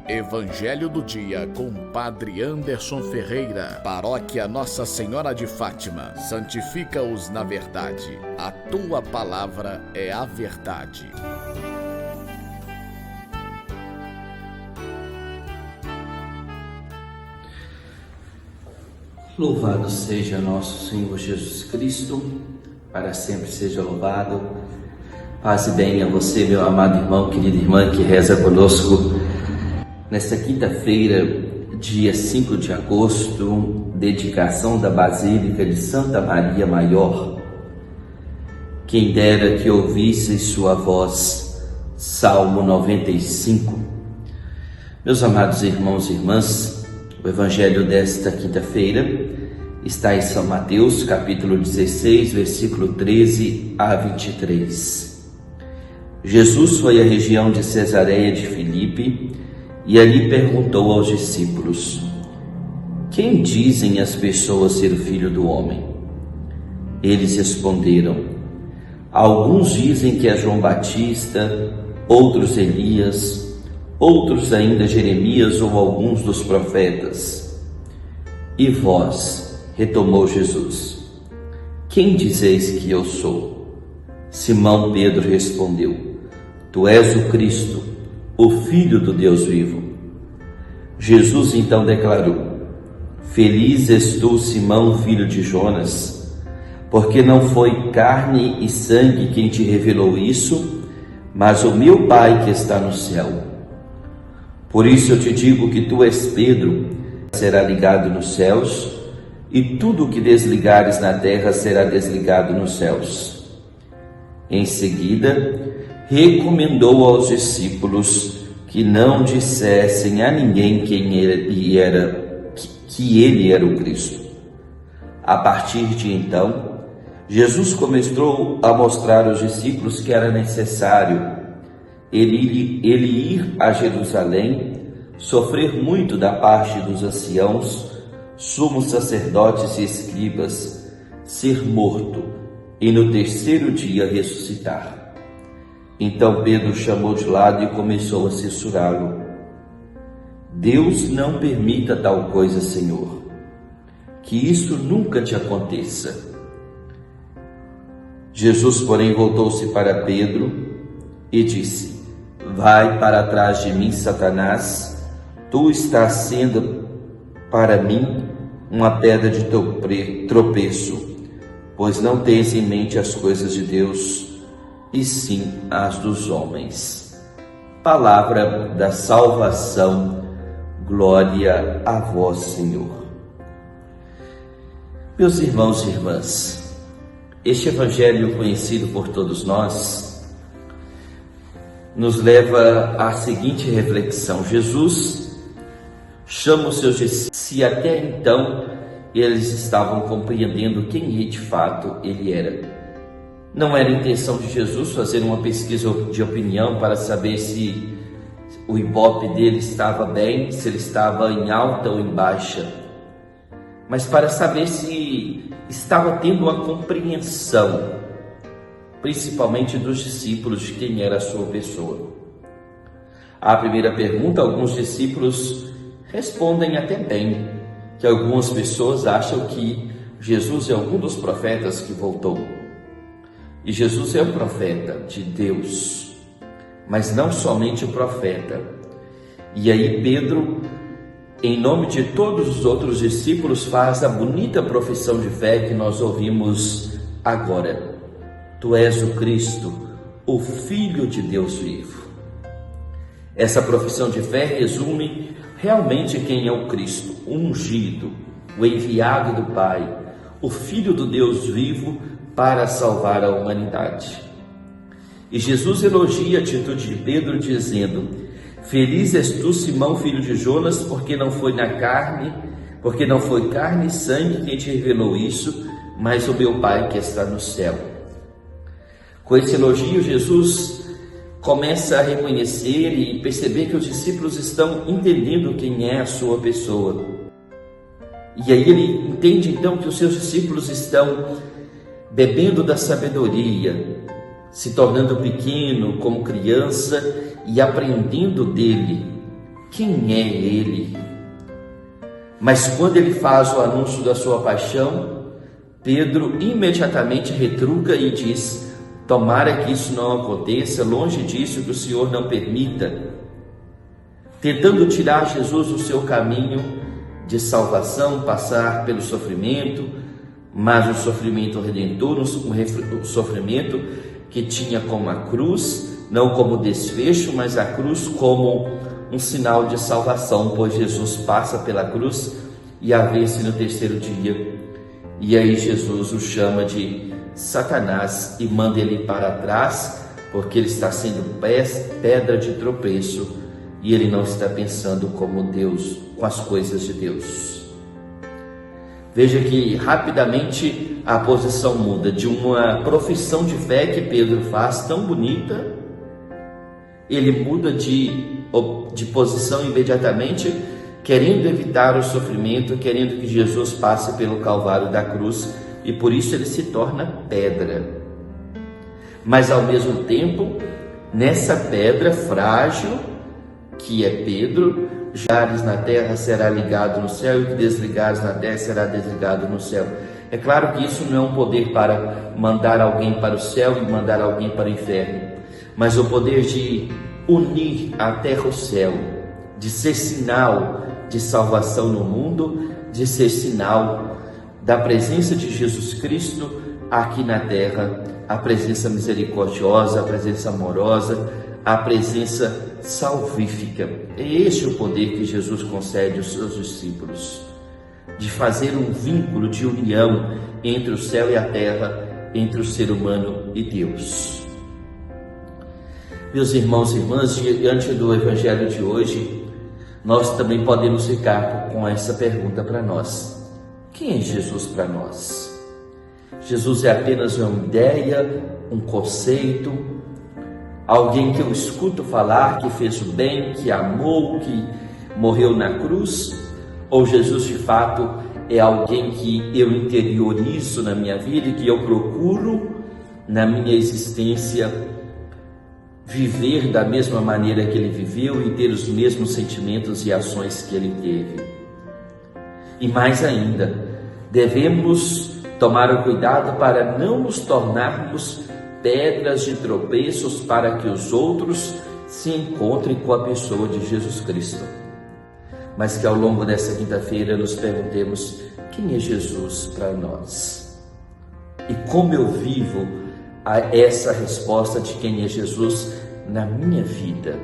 Evangelho do Dia com Padre Anderson Ferreira. Paróquia Nossa Senhora de Fátima. Santifica-os na verdade. A tua palavra é a verdade. Louvado seja nosso Senhor Jesus Cristo, para sempre seja louvado. Paz e bem a você, meu amado irmão, querida irmã que reza conosco nesta quinta-feira, dia 5 de agosto, dedicação da Basílica de Santa Maria Maior. Quem dera que ouvisseis sua voz. Salmo 95. Meus amados irmãos e irmãs, o Evangelho desta quinta-feira está em São Mateus, capítulo 16, versículo 13 a 23. Jesus foi à região de Cesareia de Filipe e ali perguntou aos discípulos: quem dizem as pessoas ser o Filho do Homem? Eles responderam: alguns dizem que é João Batista, outros Elias, outros ainda Jeremias ou alguns dos profetas. E vós, retomou Jesus, quem dizeis que eu sou? Simão Pedro respondeu: tu és o Cristo, o Filho do Deus vivo. Jesus então declarou: feliz és tu, Simão, filho de Jonas, porque não foi carne e sangue quem te revelou isso, mas o meu Pai que está no céu. Por isso eu te digo que tu és Pedro, será ligado nos céus, e tudo o que desligares na terra será desligado nos céus. Em seguida, recomendou aos discípulos que não dissessem a ninguém que ele era o Cristo. A partir de então, Jesus começou a mostrar aos discípulos que era necessário ele ir a Jerusalém, sofrer muito da parte dos anciãos, sumos sacerdotes e escribas, ser morto e no terceiro dia ressuscitar. Então Pedro chamou de lado e começou a censurá-lo. Deus não permita tal coisa, Senhor, que isso nunca te aconteça. Jesus, porém, voltou-se para Pedro e disse: vai para trás de mim, Satanás, tu estás sendo para mim uma pedra de tropeço, pois não tens em mente as coisas de Deus, e sim as dos homens. Palavra da salvação, glória a vós, Senhor. Meus irmãos e irmãs, este Evangelho conhecido por todos nós nos leva à seguinte reflexão: Jesus chama os seus discípulos, se até então eles estavam compreendendo quem de fato ele era. Não era a intenção de Jesus fazer uma pesquisa de opinião para saber se o ibope dele estava bem, se ele estava em alta ou em baixa, mas para saber se estava tendo uma compreensão, principalmente dos discípulos, de quem era a sua pessoa. À primeira pergunta, alguns discípulos respondem até bem, que algumas pessoas acham que Jesus é algum dos profetas que voltou. E Jesus é o profeta de Deus, mas não somente o profeta. E aí Pedro, em nome de todos os outros discípulos, faz a bonita profissão de fé que nós ouvimos agora: tu és o Cristo, o Filho de Deus vivo. Essa profissão de fé resume realmente quem é o Cristo, o ungido, o enviado do Pai, o Filho do Deus vivo para salvar a humanidade. E Jesus elogia a atitude de Pedro dizendo: feliz és tu, Simão, filho de Jonas, porque não foi carne e sangue quem te revelou isso, mas o meu Pai que está no céu. Com esse elogio, Jesus começa a reconhecer e perceber que os discípulos estão entendendo quem é a sua pessoa. E aí ele entende então que os seus discípulos estão bebendo da sabedoria, se tornando pequeno como criança e aprendendo dele, quem é ele? Mas quando ele faz o anúncio da sua paixão, Pedro imediatamente retruca e diz: tomara que isso não aconteça, longe disso, que o Senhor não permita, tentando tirar Jesus do seu caminho de salvação, passar pelo sofrimento, mas um sofrimento redentor, um sofrimento que tinha como a cruz, não como desfecho, mas a cruz como um sinal de salvação, pois Jesus passa pela cruz e a vence no terceiro dia. E aí Jesus o chama de Satanás e manda ele para trás, porque ele está sendo pedra de tropeço e ele não está pensando como Deus, com as coisas de Deus. Veja que rapidamente a posição muda de uma profissão de fé que Pedro faz tão bonita, ele muda de posição imediatamente, querendo evitar o sofrimento, querendo que Jesus passe pelo calvário da cruz, e por isso ele se torna pedra. Mas ao mesmo tempo, nessa pedra frágil, que é Pedro, ligares na terra será ligado no céu, e o que desligares na terra será desligado no céu. É claro que isso não é um poder para mandar alguém para o céu e mandar alguém para o inferno, mas o poder de unir a terra ao céu, de ser sinal de salvação no mundo, de ser sinal da presença de Jesus Cristo aqui na terra, a presença misericordiosa, a presença amorosa, a presença salvífica. É este o poder que Jesus concede aos seus discípulos, de fazer um vínculo de união entre o céu e a terra, entre o ser humano e Deus. Meus irmãos e irmãs, diante do Evangelho de hoje, nós também podemos ficar com essa pergunta para nós: quem é Jesus para nós? Jesus é apenas uma ideia, um conceito, alguém que eu escuto falar, que fez o bem, que amou, que morreu na cruz? Ou Jesus de fato é alguém que eu interiorizo na minha vida e que eu procuro na minha existência viver da mesma maneira que ele viveu e ter os mesmos sentimentos e ações que ele teve? E mais ainda, devemos tomar o cuidado para não nos tornarmos pedras de tropeços para que os outros se encontrem com a pessoa de Jesus Cristo. Mas que ao longo dessa quinta-feira nos perguntemos: quem é Jesus para nós? E como eu vivo essa resposta de quem é Jesus na minha vida?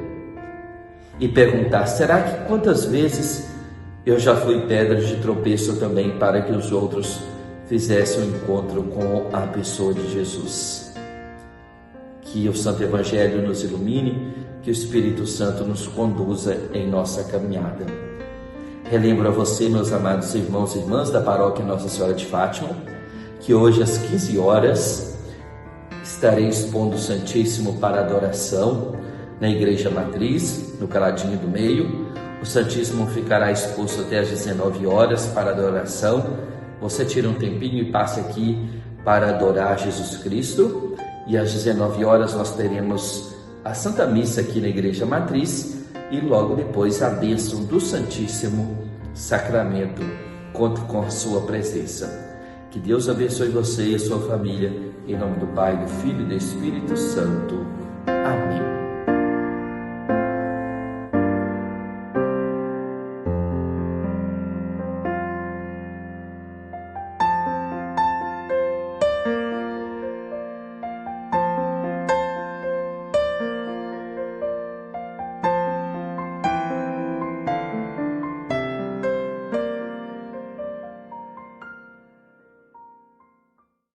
E perguntar: será que quantas vezes eu já fui pedra de tropeço também para que os outros fizessem um encontro com a pessoa de Jesus? Que o Santo Evangelho nos ilumine, que o Espírito Santo nos conduza em nossa caminhada. Relembro a você, meus amados irmãos e irmãs da Paróquia Nossa Senhora de Fátima, que hoje às 15 horas estarei expondo o Santíssimo para adoração na Igreja Matriz, no Caladinho do Meio. O Santíssimo ficará exposto até às 19 horas para adoração. Você tira um tempinho e passe aqui para adorar Jesus Cristo. E às 19 horas nós teremos a Santa Missa aqui na Igreja Matriz e logo depois a bênção do Santíssimo Sacramento. Conto com a sua presença. Que Deus abençoe você e a sua família. Em nome do Pai, do Filho e do Espírito Santo. Amém.